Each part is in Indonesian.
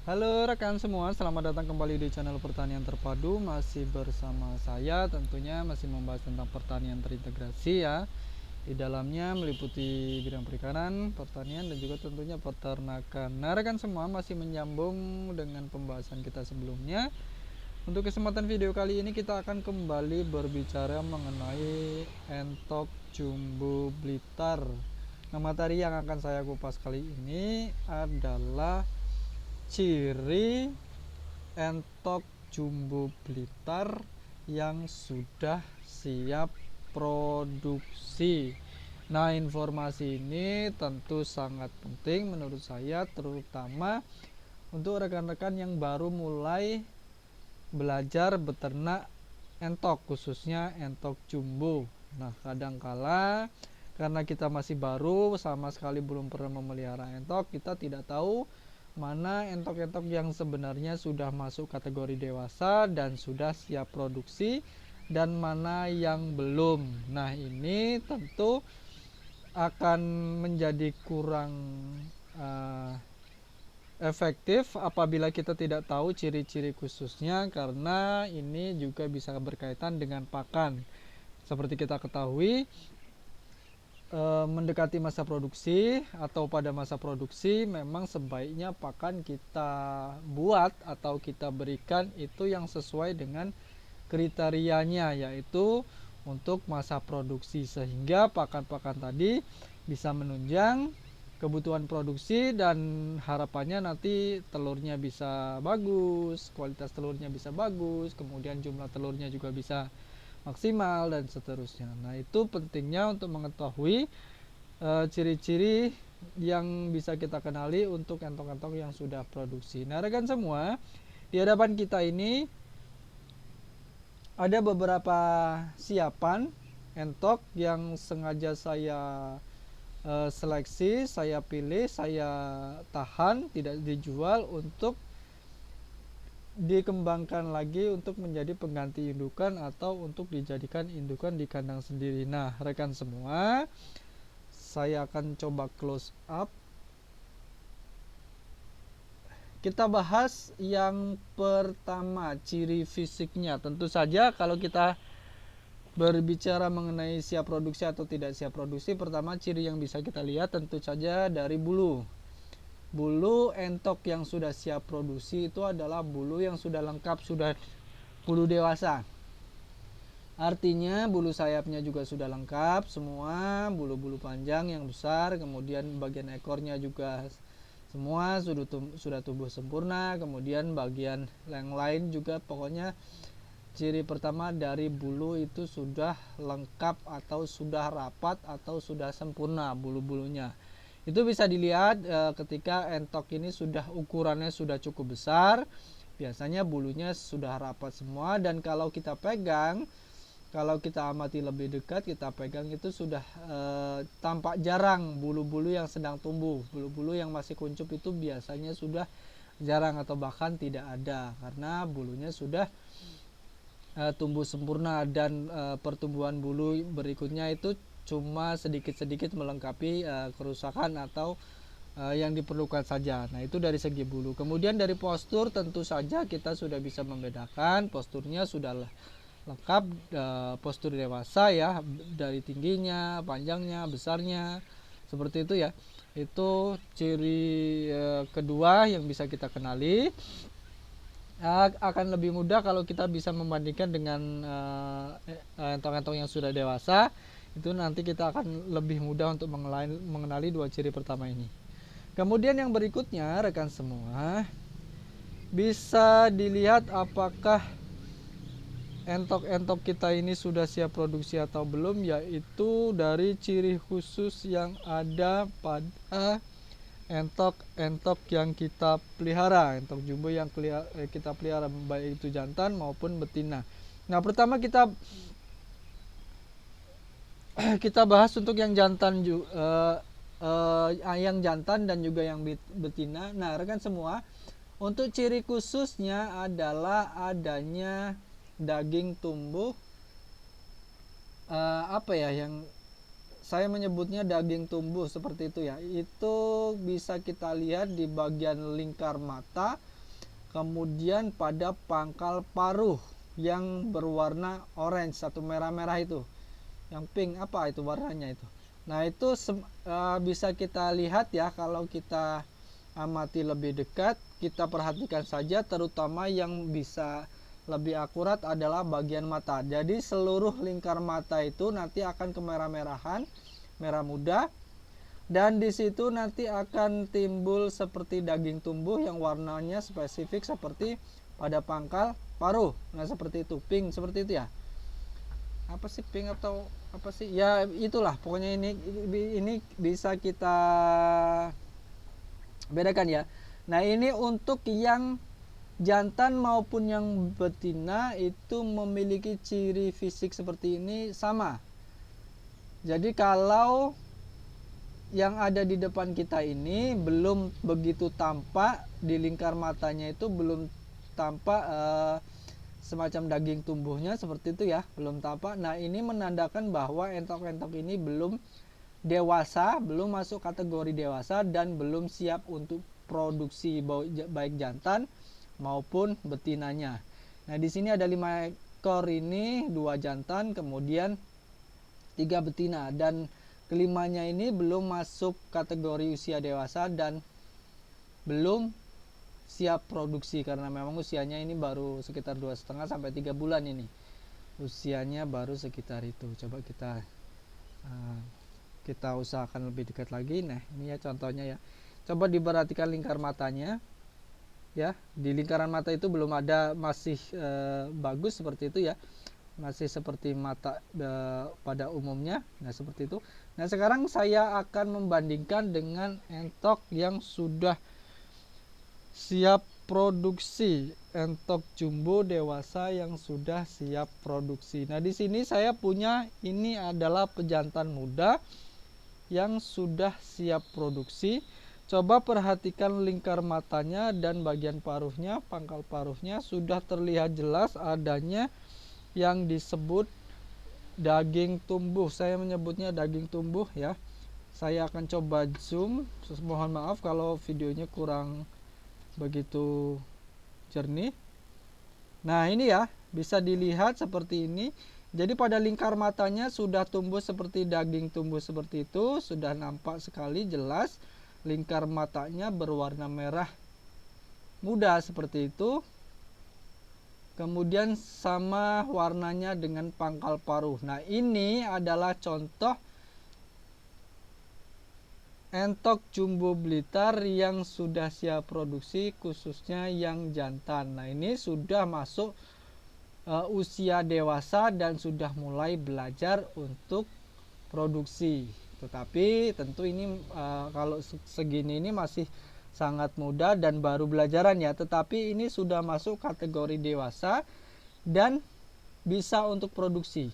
Halo rekan semua, selamat datang kembali di channel Pertanian Terpadu. Masih bersama saya, tentunya masih membahas tentang pertanian terintegrasi ya. Di dalamnya meliputi bidang perikanan, pertanian, dan juga tentunya peternakan. Nah rekan semua, masih menyambung dengan pembahasan kita sebelumnya. Untuk kesempatan video kali ini kita akan kembali berbicara mengenai entok jumbo Blitar. Nah materi yang akan saya kupas kali ini adalah ciri entok jumbo Blitar yang sudah siap produksi. Nah, informasi ini tentu sangat penting menurut saya, terutama untuk rekan-rekan yang baru mulai belajar beternak entok, khususnya entok jumbo. Nah, kadangkala karena kita masih baru, sama sekali belum pernah memelihara entok, kita tidak tahu mana entok-entok yang sebenarnya sudah masuk kategori dewasa dan sudah siap produksi, dan mana yang belum. Nah, ini tentu akan menjadi kurang uh, efektif apabila kita tidak tahu ciri-ciri khususnya, karena ini juga bisa berkaitan dengan pakan. Seperti kita ketahui, mendekati masa produksi atau pada masa produksi memang sebaiknya pakan kita buat atau kita berikan itu yang sesuai dengan kriterianya, yaitu untuk masa produksi, sehingga pakan-pakan tadi bisa menunjang kebutuhan produksi dan harapannya nanti telurnya bisa bagus, kualitas telurnya bisa bagus, kemudian jumlah telurnya juga bisa maksimal dan seterusnya. Nah, itu pentingnya untuk mengetahui ciri-ciri yang bisa kita kenali untuk entok-entok yang sudah produksi. Nah, rekan semua, di hadapan kita ini ada beberapa siapan entok yang sengaja saya seleksi, saya pilih, saya tahan, tidak dijual untuk dikembangkan lagi untuk menjadi pengganti indukan atau untuk dijadikan indukan di kandang sendiri. Nah, rekan semua, saya akan coba close up. Kita bahas yang pertama, ciri fisiknya. Tentu saja kalau kita berbicara mengenai siap produksi atau tidak siap produksi, pertama ciri yang bisa kita lihat tentu saja dari bulu. Bulu entok yang sudah siap produksi itu adalah bulu yang sudah lengkap, sudah bulu dewasa. Artinya bulu sayapnya juga sudah lengkap semua, bulu-bulu panjang yang besar, kemudian bagian ekornya juga semua sudah tumbuh sempurna, kemudian bagian yang lain juga. Pokoknya ciri pertama dari bulu itu sudah lengkap atau sudah rapat atau sudah sempurna bulu-bulunya. Itu bisa dilihat ketika entok ini sudah ukurannya sudah cukup besar, biasanya bulunya sudah rapat semua, dan kalau kita pegang, kalau kita amati lebih dekat, kita pegang itu sudah tampak jarang bulu-bulu yang sedang tumbuh. Bulu-bulu yang masih kuncup itu biasanya sudah jarang atau bahkan tidak ada, karena bulunya sudah tumbuh sempurna, dan pertumbuhan bulu berikutnya itu cuma sedikit-sedikit melengkapi kerusakan atau yang diperlukan saja. Nah, itu dari segi bulu. Kemudian dari postur, tentu saja kita sudah bisa membedakan posturnya sudah lengkap, postur dewasa ya, dari tingginya, panjangnya, besarnya, seperti itu ya. Itu ciri kedua yang bisa kita kenali. Akan lebih mudah kalau kita bisa membandingkan dengan entok-entok yang sudah dewasa. Itu nanti kita akan lebih mudah untuk mengenali dua ciri pertama ini. Kemudian yang berikutnya, rekan semua, bisa dilihat apakah entok-entok kita ini sudah siap produksi atau belum, yaitu dari ciri khusus yang ada pada entok-entok yang kita pelihara, entok jumbo yang kita pelihara, baik itu jantan maupun betina. Nah, pertama kita bahas untuk yang jantan, yang jantan dan juga yang betina. Nah, rekan semua, untuk ciri khususnya adalah adanya daging tumbuh, apa ya, yang saya menyebutnya daging tumbuh seperti itu ya. Itu bisa kita lihat di bagian lingkar mata kemudian pada pangkal paruh yang berwarna orange atau merah-merah itu, yang pink apa itu warnanya itu. Nah itu bisa kita lihat ya, kalau kita amati lebih dekat, kita perhatikan saja, terutama yang bisa lebih akurat adalah bagian mata. Jadi seluruh lingkar mata itu nanti akan kemerah-merahan, merah muda, dan di situ nanti akan timbul seperti daging tumbuh yang warnanya spesifik seperti pada pangkal paruh. Nah seperti itu, pink seperti itu ya. Apa sih pink atau apa sih? Ya itulah pokoknya, ini bisa kita bedakan ya. Nah ini untuk yang jantan maupun yang betina itu memiliki ciri fisik seperti ini sama. Jadi kalau yang ada di depan kita ini belum begitu tampak, di lingkar matanya itu belum tampak semacam daging tumbuhnya seperti itu ya, belum tampak. Nah ini menandakan bahwa entok-entok ini belum dewasa, belum masuk kategori dewasa, dan belum siap untuk produksi baik jantan maupun betinanya. Nah di sini ada 5 ekor ini, 2 jantan kemudian 3 betina, dan kelimanya ini belum masuk kategori usia dewasa dan belum siap produksi, karena memang usianya ini baru sekitar 2,5 sampai 3 bulan ini. Usianya baru sekitar itu. Coba kita usahakan lebih dekat lagi. Nah, ini ya contohnya ya. Coba diperhatikan lingkar matanya. Ya, di lingkaran mata itu belum ada, masih bagus seperti itu ya. Masih seperti mata pada umumnya. Nah seperti itu. Nah sekarang saya akan membandingkan dengan entok yang sudah siap produksi, entok jumbo dewasa yang sudah siap produksi. Nah di sini saya punya, ini adalah pejantan muda yang sudah siap produksi. Coba perhatikan lingkar matanya dan bagian paruhnya, pangkal paruhnya sudah terlihat jelas adanya yang disebut daging tumbuh. Saya menyebutnya daging tumbuh ya. Saya akan coba zoom. Mohon maaf kalau videonya kurang begitu jernih. Nah ini ya, bisa dilihat seperti ini. Jadi pada lingkar matanya sudah tumbuh seperti daging tumbuh seperti itu. Sudah nampak sekali jelas lingkar matanya berwarna merah muda seperti itu. Kemudian sama warnanya dengan pangkal paruh. Nah ini adalah contoh entok jumbo Blitar yang sudah siap produksi, khususnya yang jantan. Nah ini sudah masuk usia dewasa dan sudah mulai belajar untuk produksi. Tetapi tentu ini kalau segini ini masih sangat muda dan baru belajaran ya, tetapi ini sudah masuk kategori dewasa dan bisa untuk produksi.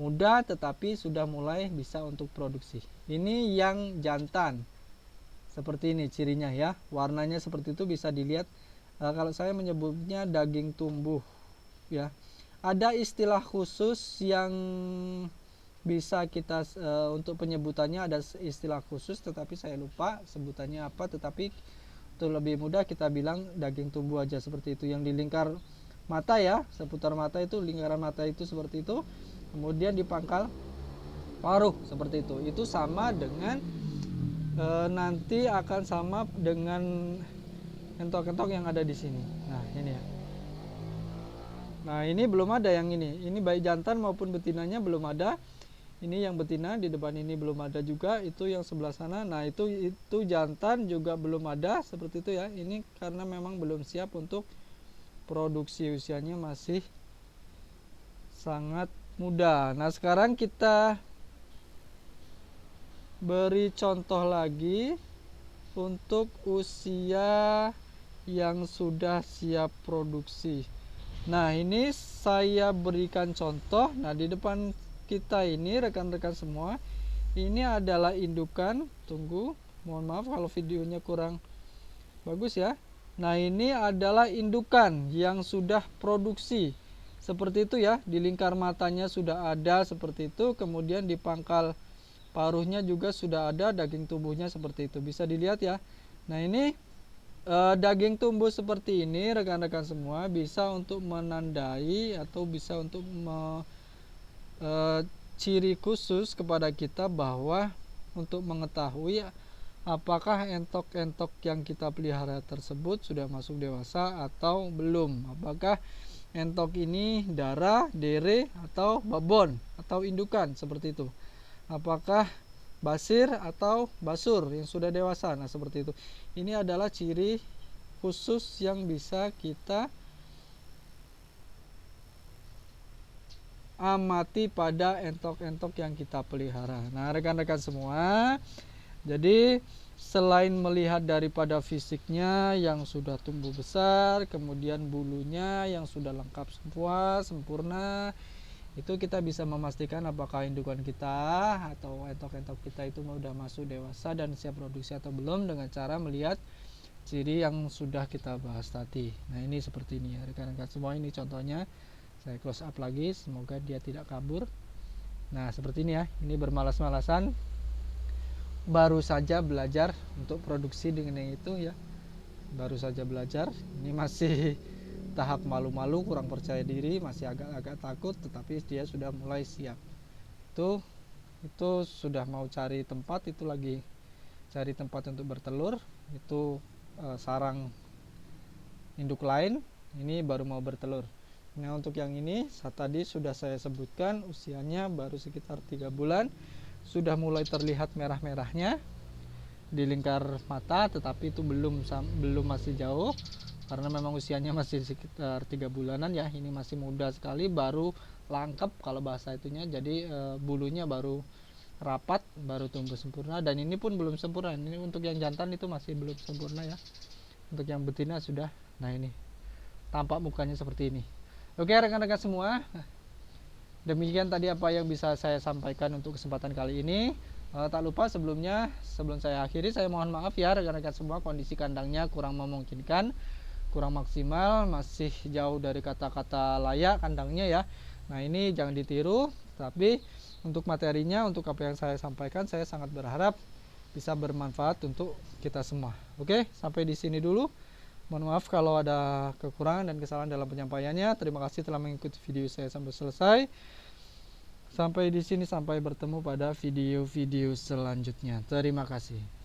Muda tetapi sudah mulai bisa untuk produksi. Ini yang jantan. Seperti ini cirinya ya. Warnanya seperti itu bisa dilihat. Kalau saya menyebutnya daging tumbuh ya. Ada istilah khusus yang bisa kita untuk penyebutannya, ada istilah khusus tetapi saya lupa sebutannya apa, tetapi untuk lebih mudah kita bilang daging tumbuh aja seperti itu. Yang di lingkar mata ya, seputar mata itu, lingkaran mata itu seperti itu. Kemudian di pangkal paruh seperti itu sama dengan nanti akan sama dengan entok-entok yang ada di sini. Nah ini ya. Nah ini belum ada yang ini baik jantan maupun betinanya belum ada. Ini yang betina, di depan ini belum ada juga, itu yang sebelah sana. Nah itu jantan juga belum ada seperti itu ya. Ini karena memang belum siap untuk produksi, usianya masih sangat muda. Nah sekarang kita beri contoh lagi untuk usia yang sudah siap produksi. Nah ini saya berikan contoh. Nah di depan kita ini rekan-rekan semua, ini adalah indukan. Tunggu, mohon maaf kalau videonya kurang bagus ya. Nah ini adalah indukan yang sudah produksi seperti itu ya. Di lingkar matanya sudah ada seperti itu, kemudian di pangkal paruhnya juga sudah ada daging tubuhnya seperti itu, bisa dilihat ya. Nah ini Daging tumbuh seperti ini rekan-rekan semua bisa untuk menandai atau bisa untuk ciri khusus kepada kita bahwa untuk mengetahui apakah entok-entok yang kita pelihara tersebut sudah masuk dewasa atau belum. Apakah entok ini darah, dere, atau babon atau indukan seperti itu. Apakah basir atau basur yang sudah dewasa. Nah, seperti itu. Ini adalah ciri khusus yang bisa kita amati pada entok-entok yang kita pelihara. Nah, rekan-rekan semua, jadi selain melihat daripada fisiknya yang sudah tumbuh besar, kemudian bulunya yang sudah lengkap semua, sempurna, itu kita bisa memastikan apakah indukan kita atau entok-entok kita itu sudah masuk dewasa dan siap produksi atau belum dengan cara melihat ciri yang sudah kita bahas tadi. Nah, ini seperti ini ya rekan-rekan semua, ini contohnya. Saya close up lagi, semoga dia tidak kabur. Nah, seperti ini ya, ini bermalas-malasan, baru saja belajar untuk produksi dengan itu ya, baru saja belajar. Ini masih tahap malu-malu, kurang percaya diri, masih agak-agak takut, tetapi dia sudah mulai siap. Itu sudah mau cari tempat, itu lagi cari tempat untuk bertelur. Itu sarang induk lain, ini baru mau bertelur. Nah, untuk yang ini tadi sudah saya sebutkan usianya baru sekitar 3 bulan, sudah mulai terlihat merah-merahnya di lingkar mata, tetapi itu belum masih jauh karena memang usianya masih sekitar 3 bulanan ya. Ini masih muda sekali, baru langkep kalau bahasa itunya. Jadi bulunya baru rapat, baru tumbuh sempurna, dan ini pun belum sempurna. Ini untuk yang jantan itu masih belum sempurna ya. Untuk yang betina sudah. Nah, ini tampak mukanya seperti ini. Oke rekan-rekan semua, demikian tadi apa yang bisa saya sampaikan untuk kesempatan kali ini. Tak lupa sebelum saya akhiri, saya mohon maaf ya rekan-rekan semua, kondisi kandangnya kurang memungkinkan, kurang maksimal, masih jauh dari kata-kata layak kandangnya ya. Nah, ini jangan ditiru, tapi untuk materinya, untuk apa yang saya sampaikan, saya sangat berharap bisa bermanfaat untuk kita semua. Oke, sampai di sini dulu. Mohon maaf kalau ada kekurangan dan kesalahan dalam penyampaiannya. Terima kasih telah mengikuti video saya sampai selesai. Sampai di sini, sampai bertemu pada video-video selanjutnya. Terima kasih.